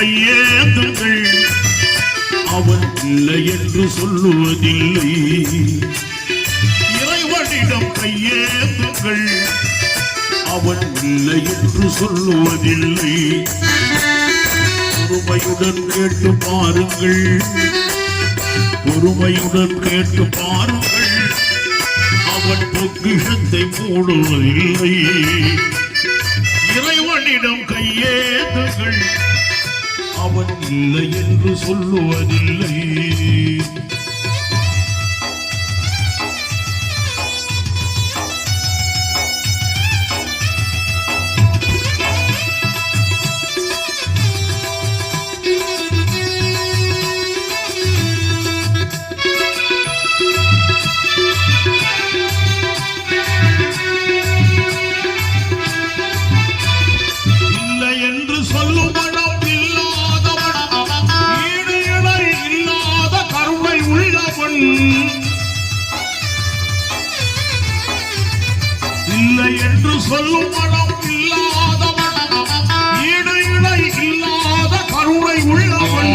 கையேந்துங்கள் அவன் இல்லை என்று சொல்லுவதில்லை இறைவனிடம் கையேந்துங்கள் அவன் இல்லை என்று சொல்லுவதில்லை பொறுமையுடன் கேட்டு பாருங்கள் பொறுமையுடன் கேட்டு பாருங்கள் அவன் பொக்கிஷத்தை மூடுவதில்லை இறைவனிடம் கையேந்துங்கள் அவன் இல்லை என்று சொல்லுவதில்லை இல்லை என்று சொல்லும் மனம் இல்லாதவன் ஈடு இணை இல்லாத கருணை உள்ளவன்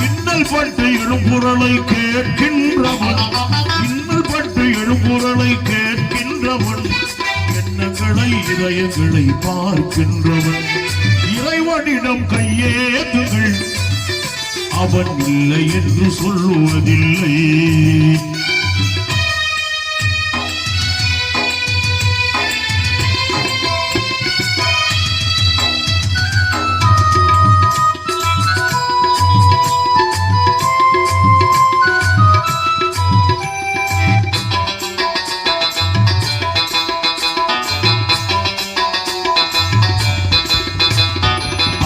இன்னல் பட்டு எழும்புரலை கேட்கின்றவன் இன்னல் பட்டு எழும்புரலை கேட்கின்றவன் எண்ணங்களை இதயங்களை பார்க்கின்றவன் இறைவனிடம் கையேந்துகள் அவன் இல்லை என்று சொல்லுவதில்லை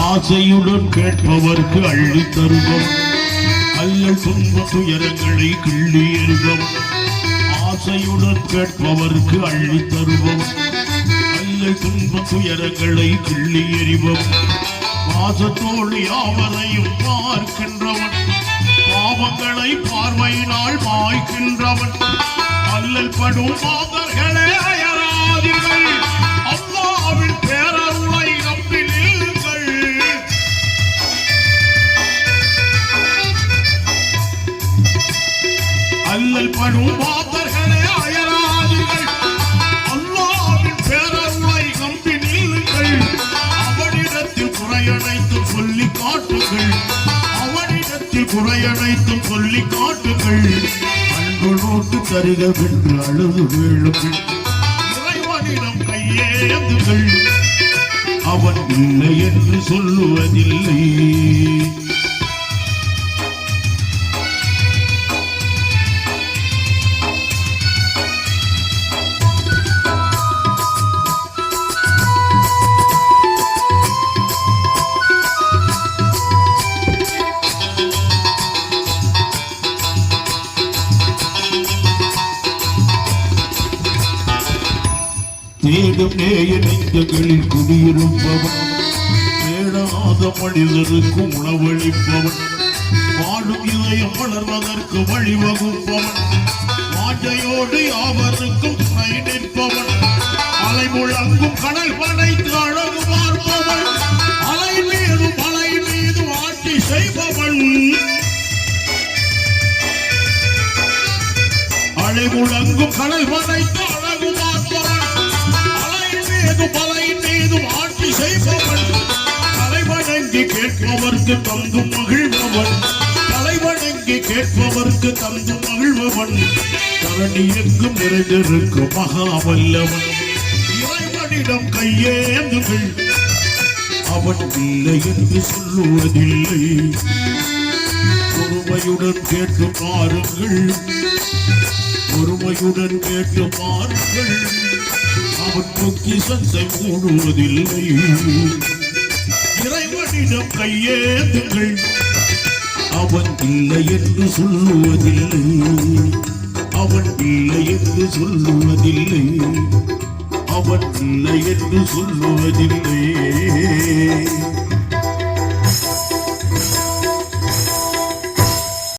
ஆசையுடன் கேட்பவர்க்கு அள்ளி தருவோம் அல்லல் துன்ப துயரங்களை கிள்ளி எறிவோம் ஆசையுடன் கேட்பவர்க்கு அள்ளி தருவோம் அல்லல் துன்ப துயரங்களை கிள்ளி எறிவோம் பாசத்தோடு யாவரையும் பார்க்கின்றவன் பாவங்களை பார்வையினால் மாய்க்கின்றவன் அல்லல் படும் மாதர்களே அயராதீர்கள் அல்லாஹ்வின் பேரருளை நம்பி அல்லல் படும் மாதர்களே அயராதீர்கள் அல்லாஹ்வின் பேரருளை நம்பி நில்லுங்கள் அவனிடத்தில் குறையனைத்தும் சொல்லி காட்டுங்கள் அவனிடத்தில் குறையனைத்தும் சொல்லி காட்டுங்கள் அன்பு நோட்டு தருக வென்று அழுது வீழுங்கள் இறைவனிடம் கையேந்துகள் அவன் இல்லை என்று சொல்லுவதில்லை தேடும் நேய நெஞ்சங்களில் குடியிருப்பவன் தேடாத மனிதருக்கு உணவளிப்பவன் வாடும் இதயம் வளர்வதற்கு வழிவகுப்பவன் வாஞ்சையோடு யாவருக்கும் துணை நிற்பவன் அலை முழங்கும் கடல் படைத்து அழகு பார்ப்பவன் அலை மீது ஆட்சி செய்பவன் அலை முழங்கும் கடல் படைத்து அழகு பார்ப்பவன் பலை மீதும் ஆட்சி செய்பவன் தலைவணங்கி கேட்பவர்க்கு தந்து மகிழ்பவன் தலைவணங்கி கேட்பவர்க்கு தந்து மகிழ்பவன் தரணி எங்கும் நிறைந்திருக்கும் மகாவல்லவன் இறைவனிடம் கையேந்துகள் அவன் இல்லை என்று சொல்லுவதில்லை பொறுமையுடன் கேட்டு பாருங்கள் பொறுமையுடன் கேட்டு பாருங்கள் அவன் பொக்கிஷத்தை மூடுவதில்லை இறைவனிடம் கையேந்துங்கள் அவன் இல்லை என்று சொல்லுவதில்லை அவன் இல்லை என்று சொல்லுவதில்லை அவன் இல்லை என்று சொல்லுவதில்லை